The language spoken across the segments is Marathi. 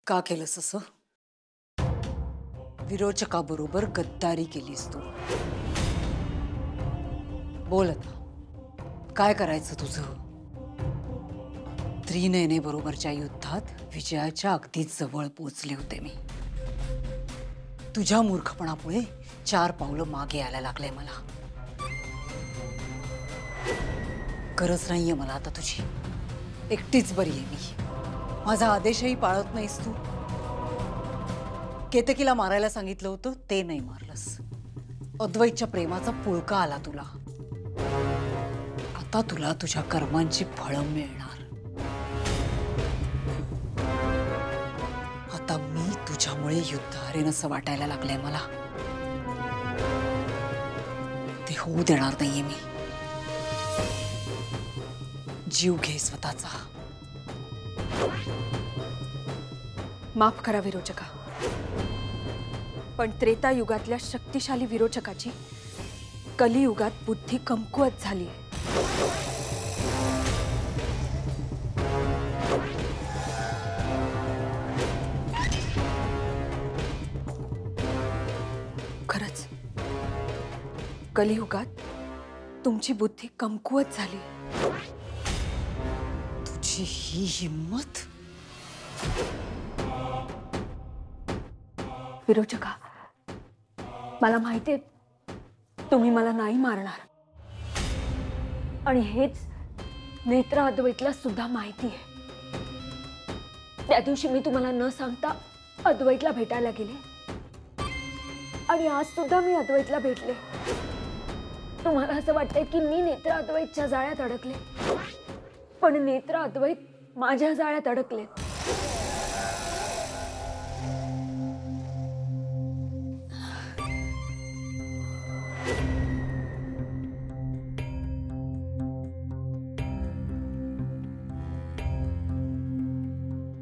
का केलंस असं? विरोचकाबरोबर गद्दारी केलीस तू. बोल आता, काय करायचं तुझं? त्रिनयने बरोबरच्या युद्धात विजयाच्या अगदीच जवळ पोचले होते मी. तुझ्या मूर्खपणामुळे 4 पावलं मागे यायला लागले मला. गरज नाहीये मला आता तुझी. एकटीच बरी आहे मी. माझा आदेशही पाळत नाहीस तू. केतकीला मारायला सांगितलं होतं ते नाही मारलंस. अद्वैतच्या प्रेमाचा पुळका आला तुला. आता तुला तुझ्या कर्मांची फळं मिळणार. आता मी तुझ्यामुळे युद्ध हरेन असं वाटायला लागलंय मला. ते होऊ देणार नाहीये मी. जीव घे स्वतःचा. माफ करा विरोचका, पण त्रेतायुगातल्या शक्तिशाली विरोचकाची कलियुगात बुद्धी कमकुवत झाली आहे. खरंच कलियुगात तुमची बुद्धी कमकुवत झाली. तुझी ही हिम्मत? विरोचका, मला माहिती आहे तुम्ही मला नाही मारणार, आणि हेच नेत्र अद्वैतला सुद्धा माहिती आहे. त्या दिवशी मी तुम्हाला न सांगता अद्वैतला भेटायला गेले, आणि आज सुद्धा मी अद्वैतला भेटले. तुम्हाला असं वाटतंय की मी नेत्र अद्वैतच्या जाळ्यात अडकले, पण नेत्र अद्वैत माझ्या जाळ्यात अडकले.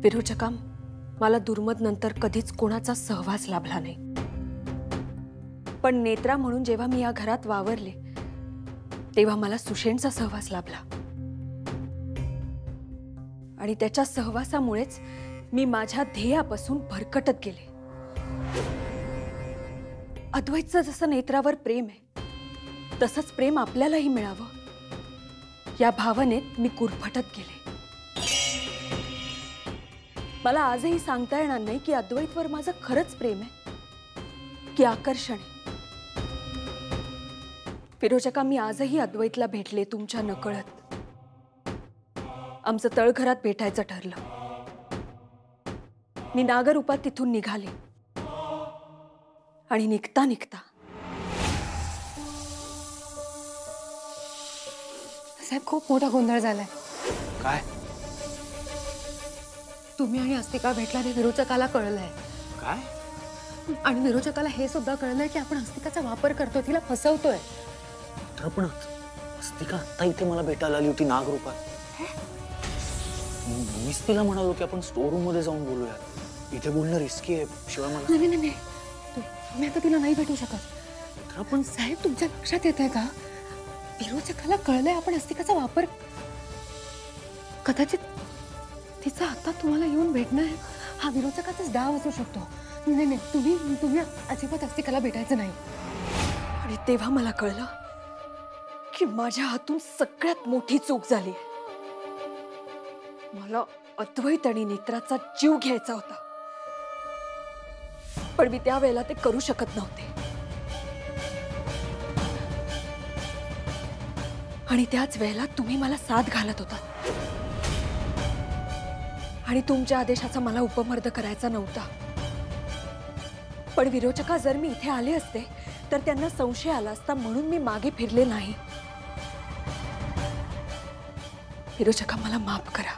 विरोचका, मला दुर्मद नंतर कधीच कोणाचा सहवास लाभला नाही, पण नेत्रा म्हणून जेव्हा मी या घरात वावरले तेव्हा मला सुषेणचा सहवास लाभला, आणि त्याच्या सहवासामुळेच मी माझ्या ध्येयापासून भरकटत गेले. अद्वैतचं जसं नेत्रावर प्रेम आहे तसंच प्रेम आपल्यालाही मिळावं या भावनेत मी कुरफटत गेले. मला आजही सांगता येणार नाही की अद्वैतवर माझं खरंच प्रेम आहे की आकर्षण आहे. विरोचका, मी आजही अद्वैतला भेटले तुमच्या नकळत. आमचं तळघरात भेटायचं ठरलं. मी नागरूपात तिथून निघाले, आणि निघता निघता साहेब खूप मोठा गोंधळ झालाय. काय? तुम्ही आणि अस्तिका भेटला हे विरोचकाला कळलंय. काय? आणि विरोचकाला हे सुद्धा कळलंय की आपण अस्तिकाचा वापर करतोय, तिला फसवतोय. पण अस्तिका आता इथे मला भेटायला आली होती नागरूपात. मीच तिला म्हणालो की आपण स्टोर रूम मध्ये जाऊन बोलूया. इथे बोलणं रिस्की आहे. शिवाय मला नाही नाही नाही, तुम्ही आता तिला नाही भेटू शकत. पण साहेब, तुमच्या लक्षात येत आहे का, विरोचकाला कळलंय आपण अस्तिकाचा वापर. कदाचित तिचा आता तुम्हाला येऊन भेटणं हा विरोचकाचाच डाव असू शकतो. नाही नाही, तुम्ही अजिबात अस्तिकाला भेटायचं नाही. आणि तेव्हा मला कळलं की माझ्या हातून सगळ्यात मोठी चूक झाली. मला अद्वैत आणि नेत्राचा जीव घ्यायचा होता, पण मी त्यावेळेला ते करू शकत नव्हते. आणि त्याच वेळेला तुम्ही मला साथ घालत होता, आणि तुमच्या आदेशाचा मला उपमर्द करायचा नव्हता. पण विरोचका, जर मी इथे आले असते तर त्यांना संशय आला असता, म्हणून मी मागे फिरले नाही. विरोचका, मला माफ करा,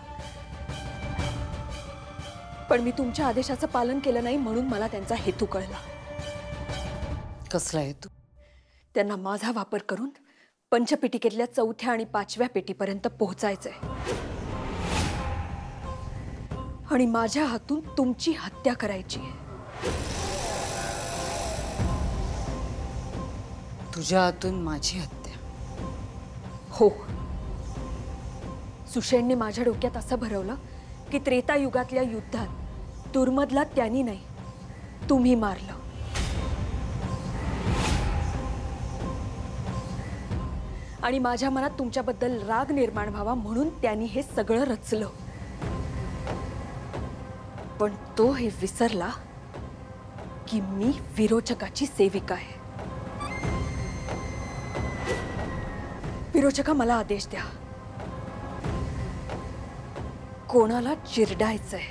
पण मी तुमच्या आदेशाचं पालन केलं नाही, म्हणून मला त्यांचा हेतू कळला. कसला हेतू? त्यांना माझा वापर करून पंचपेटिकेतल्या 4थ्या आणि 5व्या पेटीपर्यंत पोहोचायचंय, आणि माझ्या हातून तुमची हत्या करायची आहे. तुझ्या हातून माझी हत्या? हो. सुषेणने माझ्या डोक्यात असं भरवलं की त्रेतायुगातल्या युद्धात दुर्मदला त्यांनी नाही, तुम्ही मारलं. आणि माझ्या मनात तुमच्याबद्दल राग निर्माण व्हावा म्हणून त्यांनी हे सगळं रचलं. पण तो हे विसरला की मी विरोचकाची सेविका आहे. विरोचका, मला आदेश द्या. कोणाला चिरडायचंय?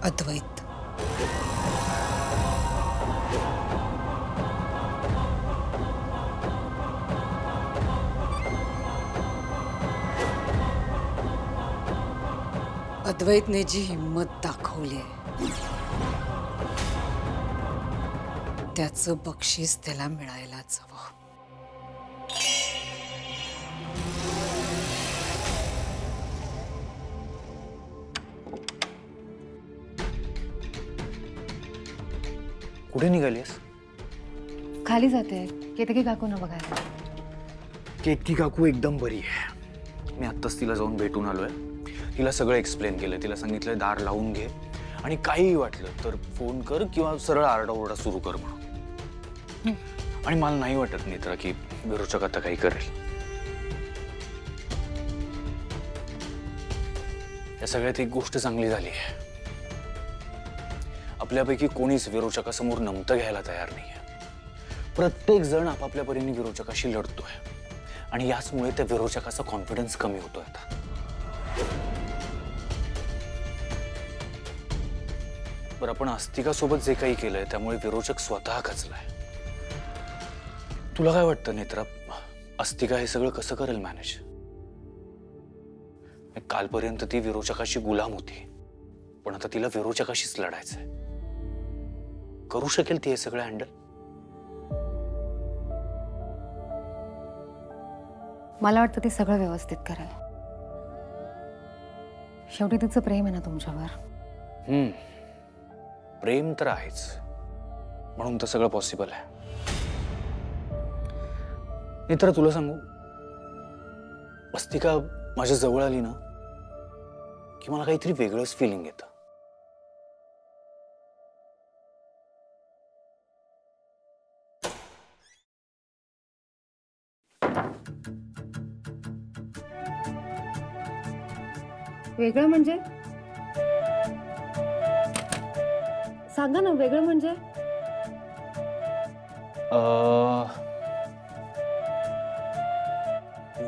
अद्वैत. अद्वैतने जी हिम्मत दाखवली त्याचं बक्षीस त्याला मिळायलाच हवं. कुठे निघालीस? खाली जाते केतकी काकूंना बघायला. केतकी काकू एकदम बरी आहे. मी आत्ताच तिला जाऊन भेटून आलोय. तिला सगळं एक्सप्लेन केलं. तिला सांगितलं दार लावून घे आणि काहीही वाटलं तर फोन कर किंवा सरळ आरडाओरडा सुरू कर म्हणून. आणि मला नाही वाटत नेत्रा की विरोचक आता काही करेल. या सगळ्यात एक गोष्ट चांगली झाली आहे. आपल्यापैकी कोणीच विरोचकासमोर नमतं घ्यायला तयार नाहीये. प्रत्येक जण आपापल्या परीने विरोचकाशी लढतोय आणि याचमुळे त्या विरोचकाचा कॉन्फिडन्स कमी होतोय आता. बरं, आपण अस्तिकासोबत जे काही केलंय त्यामुळे विरोचक स्वतः खचलाय. तुला काय वाटतं नेत्रा, अस्तिका हे सगळं कसं करेल मॅनेज? कालपर्यंत ती विरोचकाशी गुलाम होती, पण आता तिला विरोचकाशीच लढायचंय. करू शकेल ती हे सगळं हँडल? मला वाटतं ती सगळं व्यवस्थित करेल. शेवटी तिचं प्रेम आहे ना तुमच्यावर. प्रेम तर आहेच, म्हणून तर सगळं पॉसिबल आहे. मित्र, तुला सांगू, अस्तिका माझ्या जवळ आली ना की मला काहीतरी वेगळंच फिलिंग येतं. वेगळं म्हणजे? सांगा ना, वेगळं म्हणजे?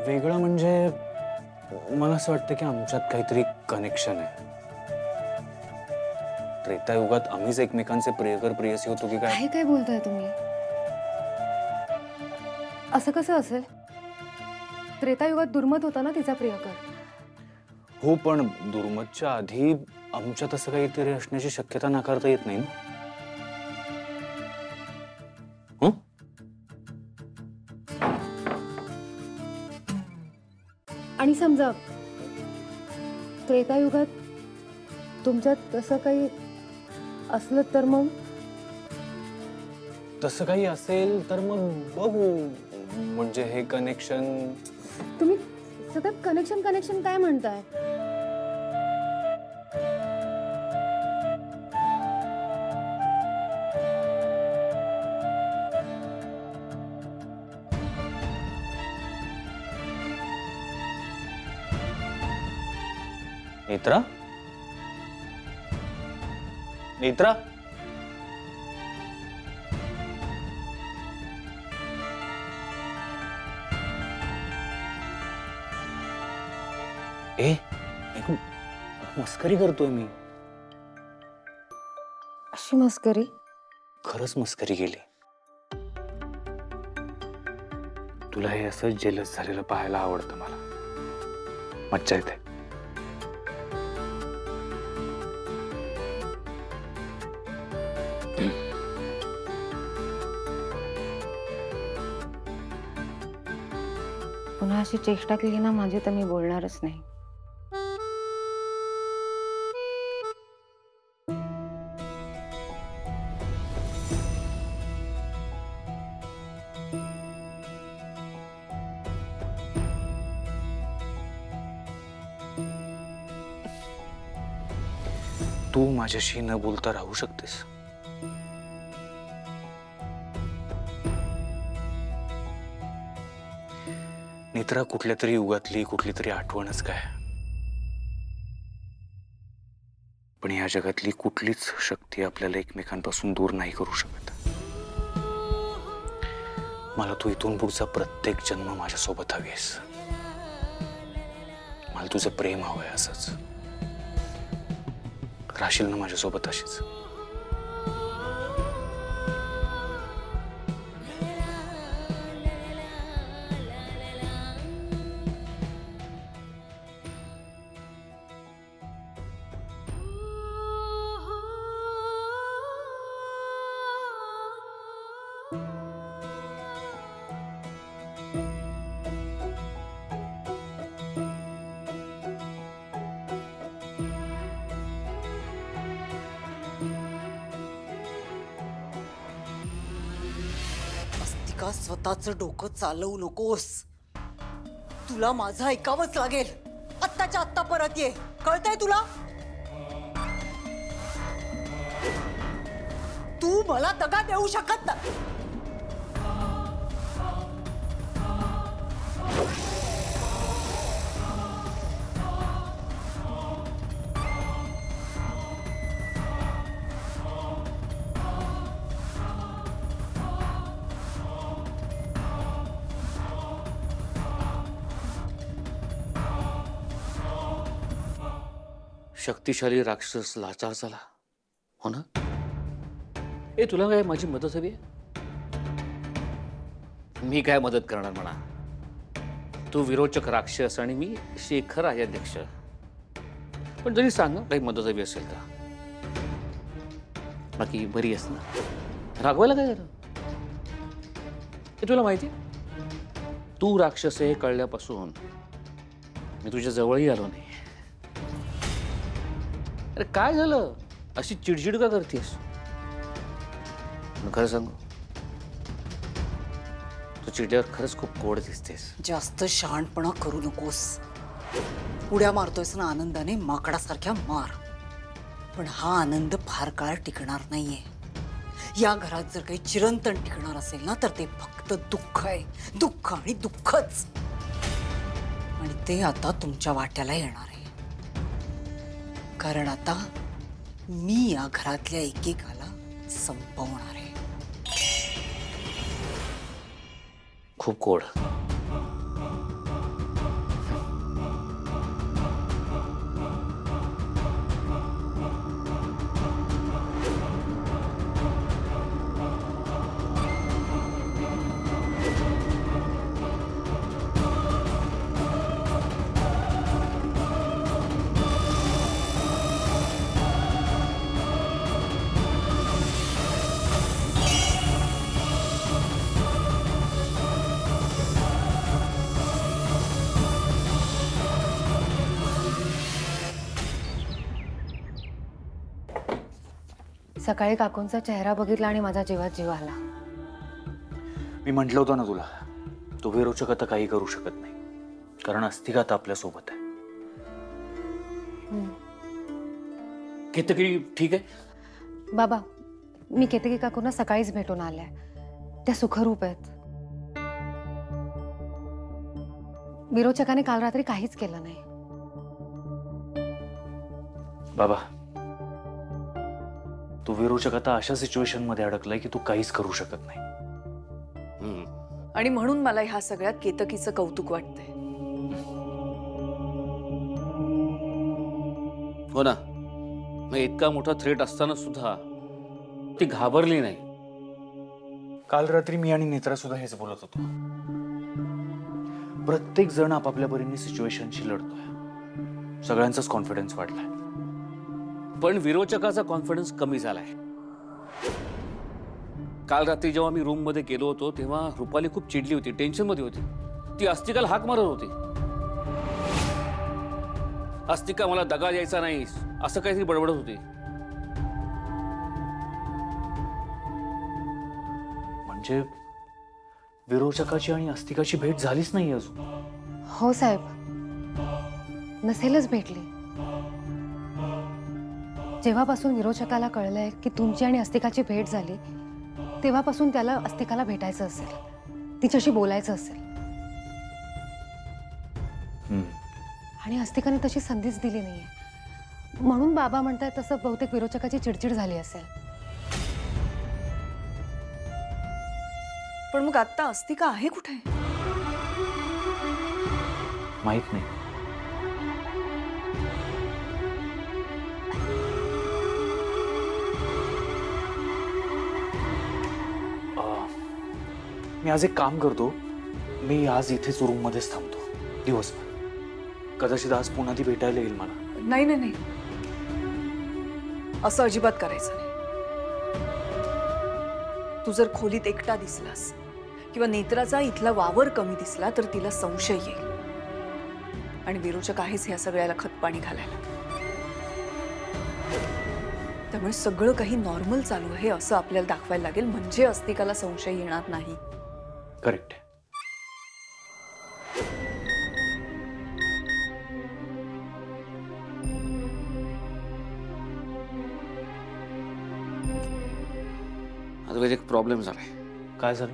वेगळं म्हणजे मला असं वाटतं की आमच्यात काहीतरी कनेक्शन आहे. त्रेतायुगात आम्हीच एकमेकांचे प्रियकर प्रेयसी होतो की काय? काय बोलताय तुम्ही? असं कसं असेल? त्रेतायुगात दुर्मत होता ना तिचा प्रियकर. हो, पण दुर्मतच्या आधी आमच्यात असं काहीतरी असण्याची शक्यता नाकारता येत नाही ना. आणि समजा त्रेतायुगात तुमच्यात तसं काही असलं तर मग? तसं काही असेल तर मग बघू. म्हणजे हे कनेक्शन. तुम्ही सतत कनेक्शन कनेक्शन काय म्हणताय? नेत्रा, नेत्रा, मस्करी करतोय मी. अशी मस्करी? खरंच मस्करी केली. तुला हे असं जेलस झालेलं पाहायला आवडतं मला. मज्जा येते. पुन्हा अशी चेष्टा केली ना माझी तर मी बोलणारच नाही. तू माझ्याशी न बोलता राहू शकतेस? नेत्रा कुठल्या तरी युगातली कुठली तरी आठवणच काय, पण या जगातली कुठलीच शक्ती आपल्याला एकमेकांपासून दूर नाही करू शकत. मला तू इथून पुढचा प्रत्येक जन्म माझ्यासोबत हवीस. मला तुझं प्रेम हवंय असंच. राहशील ना माझ्यासोबत अशीच? का स्वतःचं डोकं चालवू नकोस. तुला माझं ऐकावंच लागेल. आत्ताच्या आत्ता परत ये. कळतंय तुला? तू मला दगा देऊ शकत नाही. शक्तिशाली राक्षस लाचार झाला हो ना? ए तुला काय माझी मदत हवी आहे? मी काय मदत करणार म्हणा. तू विरोचक राक्षस आणि मी शेखर आहे अध्यक्ष. पण जरी सांग काही मदत हवी असेल तर. बाकी बरी आहेस ना? रागवायला काय झालं? हे तुला माहिती आहे तू राक्षस आहे कळल्यापासून मी तुझ्या जवळही आलो नाही. अरे काय झालं? अशी चिडचिड का करतेस? खरं सांगू तू चिडल्यावर खरंच खूप गोड दिसतेस. जास्त शहाणपणा करू नकोस. उड्या मारतोयस ना आनंदाने माकडासारख्या मार. पण हा आनंद फार काळ टिकणार नाहीये. या घरात जर काही चिरंतन टिकणार असेल ना तर ते फक्त दुःख आहे. दुःख आणि दुःखच. आणि ते आता तुमच्या वाट्याला येणार आहे. कारण आता मी या घरातल्या एकेकाला संपवणार आहे. खूप गोड. सकाळी काकूंचा चेहरा बघितला आणि माझा जीवात जीव आला. मी म्हटलं होतं ना तुला, तो विरोचक आता काही करू शकत नाही. कारण अस्तिका आता आपल्या सोबत आहे. केतकी ठीक आहे? बाबा मी केतकी काकूंना सकाळीच भेटून आल्या. त्या सुखरूप आहेत. विरोचकाने काल रात्री काहीच केलं नाही. बाबा तो विरोचक आता अशा सिच्युएशन मध्ये अडकलाय की तू काहीच करू शकत नाही. आणि म्हणून मला ह्या सगळ्यात केतकीचं कौतुक वाटतंय. हो ना. मग इतका मोठा थ्रेट असताना सुद्धा ती घाबरली नाही. काल रात्री मी आणि नेत्रा सुद्धा हेच बोलत होतो. प्रत्येक जण आपापल्या परीने सिच्युएशनशी लढतोय. सगळ्यांचाच कॉन्फिडन्स वाढलाय. पण विरोचकाचा कॉन्फिडन्स कमी झालाय. काल रात्री जेव्हा मी रूम मध्ये गेलो होतो तेव्हा रुपाली खूप चिडली होती, टेन्शन मध्ये होती. ती अस्तिकाला हाक मारत होती. अस्तिका मला दगा द्यायचा नाही असं काहीतरी बडबडत होती. म्हणजे विरोचकाची आणि अस्तिकाची भेट झालीच नाही अजून. हो साहेब, नसेलच भेटली. जेव्हापासून विरोचकाला कळलंय की तुमची आणि अस्तिकाची भेट झाली तेव्हापासून त्याला अस्तिकाला भेटायचं असेल, तिच्याशी बोलायचं असेल. आणि अस्तिकाने तशी संधीच दिली नाहीये. म्हणून बाबा म्हणतायत तसं बहुतेक विरोचकाची चिडचिड झाली असेल. पण मग आता अस्तिका आहे कुठे? माहित नाही. मी आज एक काम करतो. मी आज इथेच रूम मध्येच थांबतो दिवसभर. कदाचित आज पुन्हा ती भेटायला येईल मला. नाही नाही नाही, असं अजिबात करायचं नाही. तू जर खोलीत एकटा दिसलास किंवा नेत्राचा इथला वावर कमी दिसला तर तिला संशय येईल आणि विरोचक आहेच ह्या सगळ्याला खतपाणी घालायला. त्यामुळे सगळं काही नॉर्मल चालू आहे असं आपल्याला दाखवायला लागेल, म्हणजे अस्तिकाला संशय येणार नाही. करेक्ट. अद्वैत, एक प्रॉब्लेम झालाय. काय झालं?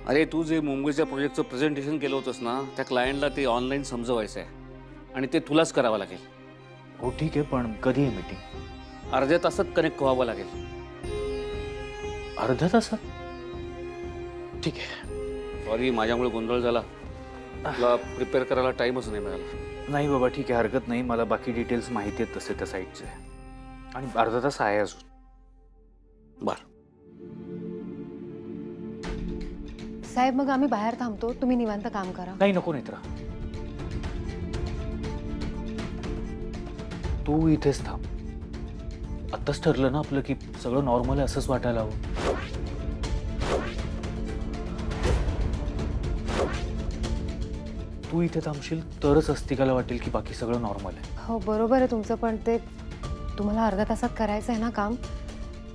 अरे, तू जे मुंबईच्या प्रोजेक्टचं प्रेझेंटेशन केलं होतंस ना, त्या क्लायंटला ते ऑनलाईन समजवायचं आहे आणि ते तुलाच करावं लागेल. हो ठीक आहे, पण कधी आहे मीटिंग? अर्ध्या तासात कनेक्ट व्हावं लागेल. अर्ध्या तासात? ठीक आहे. सॉरी, माझ्यामुळे गोंधळ झाला. तुला प्रिपेअर करायला टाइमच नाही मिळाला. नाही बाबा, ठीक आहे, हरकत नाही. मला बाकी डिटेल्स माहिती आहेत तसे त्या साईटचे. आणि अर्धा तास आहे अजून. बर साहेब, मग आम्ही बाहेर थांबतो, तुम्ही निवांत काम करा. नाही, नको नेत्रा, तू इथेच थांब. आत्ताच ठरलं ना आपलं की सगळं नॉर्मल आहे असंच वाटायला हवं. तू इथे थांबशील तरच अस्तिकाला वाटेल की बाकी सगळं नॉर्मल आहे. हो बरोबर आहे तुमचं, पण ते तुम्हाला अर्ध्या तासात करायचं आहे ना काम.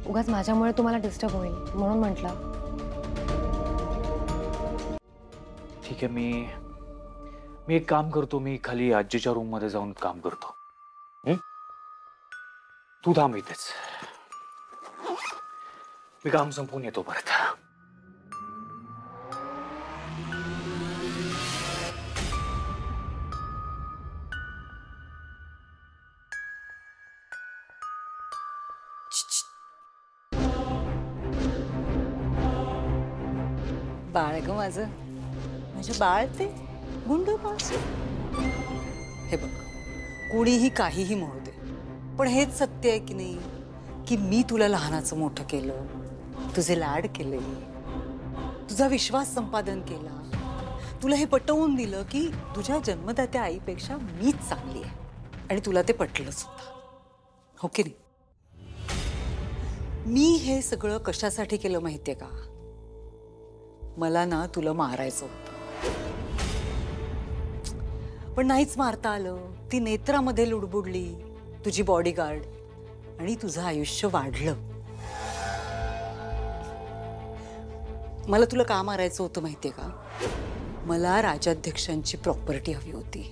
उगाच माझ्यामुळे तुम्हाला डिस्टर्ब होईल म्हणून म्हटलं. ठीक आहे, मी एक काम करतो. मी खाली आजीच्या रूम मध्ये जाऊन काम करतो. तू थांब इथेच. मी काम संपवून येतो परत. बाळ ग माझं, म्हणजे बाळ ते गुंड बाळ. हे बघ, कुणीही काहीही म्हणू दे, पण हेच सत्य आहे की नाही की मी तुला लहानाचं मोठं केलं, तुझे लाड केले, तुझा विश्वास संपादन केला, तुला हे पटवून दिलं की तुझ्या जन्मदात्या आईपेक्षा मीच चांगली आहे. आणि तुला ते पटलं सुद्धा, हो की नाही? मी हे सगळं कशासाठी केलं माहितीये का? मला ना तुला मारायचं होतं, पण नाहीच मारता आलं. ती नेत्रामध्ये लुडबुडली, तुझी बॉडीगार्ड, आणि तुझं आयुष्य वाढलं. मला तुला का मारायचं होतं माहितीये का? मला राजाध्यक्षांची प्रॉपर्टी हवी होती,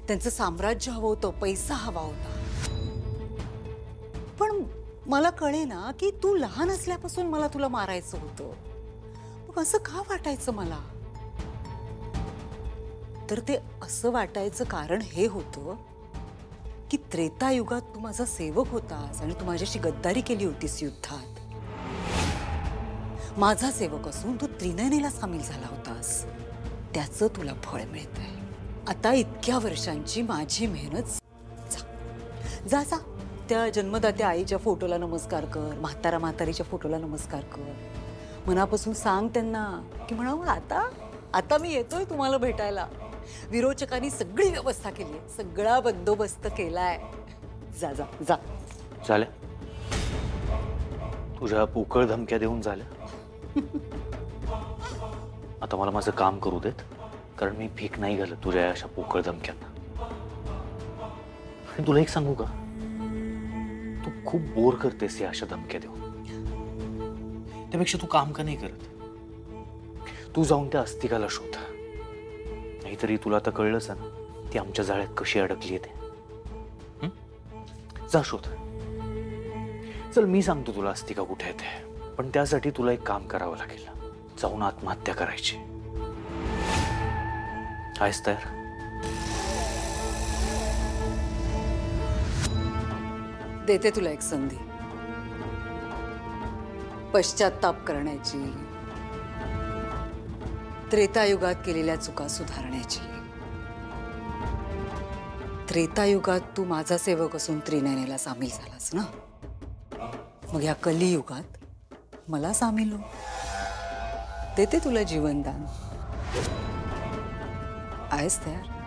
त्यांचं साम्राज्य हवं होतं, पैसा हवा होता. पण मला कळे ना की तू लहान असल्यापासून मला तुला मारायचं होतं. मग असं का वाटायचं मला? तर ते असं वाटायचं कारण हे होतं की त्रेतायुगात तू माझा सेवक होतास आणि तू माझ्याशी गद्दारी केली होतीस युद्धात. माझा सेवक असून तू त्रिनयनीला सामील झाला होतास, त्याचं तुला फळ मिळतंय. आता इतक्या वर्षांची माझी मेहनत जा जा, त्या जन्मदात्या आईच्या फोटोला नमस्कार कर, म्हातारा म्हातारीच्या फोटोला नमस्कार कर, मनापासून सांग त्यांना की म्हणावं आता मी येतोय तुम्हाला भेटायला. विरोचकांनी सगळी व्यवस्था केली आहे, सगळा बंदोबस्त केलाय. जा जा जा. झालं? तुझ्या पोकळ धमक्या देऊन झाल्या. आता मला माझं काम करू देत, कारण मी भीक नाही घालत तुझ्या अशा पोकळ धमक्यांना. आणि तुला एक सांगू का, तू खूप बोर करतेस या अशा धमक्या देऊन. त्यापेक्षा तू काम का नाही करत? तू जाऊन त्या अस्तिकाला शोध. नाहीतरी तुला आता कळलंच ना ती आमच्या जाळ्यात कशी अडकली आहे ते. जा शोध. चल मी सांगतो तुला अस्तिका कुठे आहे ते, पण त्यासाठी तुला एक काम करावं लागेल. जाऊन आत्महत्या करायची. आहेस तयार? देते तुला एक संधी पश्चाताप करण्याची, त्रेतायुगात केलेल्या चुका सुधारण्याची. त्रेतायुगात तू माझा सेवक असून त्रिनयनेला सामील झालास ना, मग या कलियुगात मला सामील हो. देते तुला जीवनदान. आहेस तयार?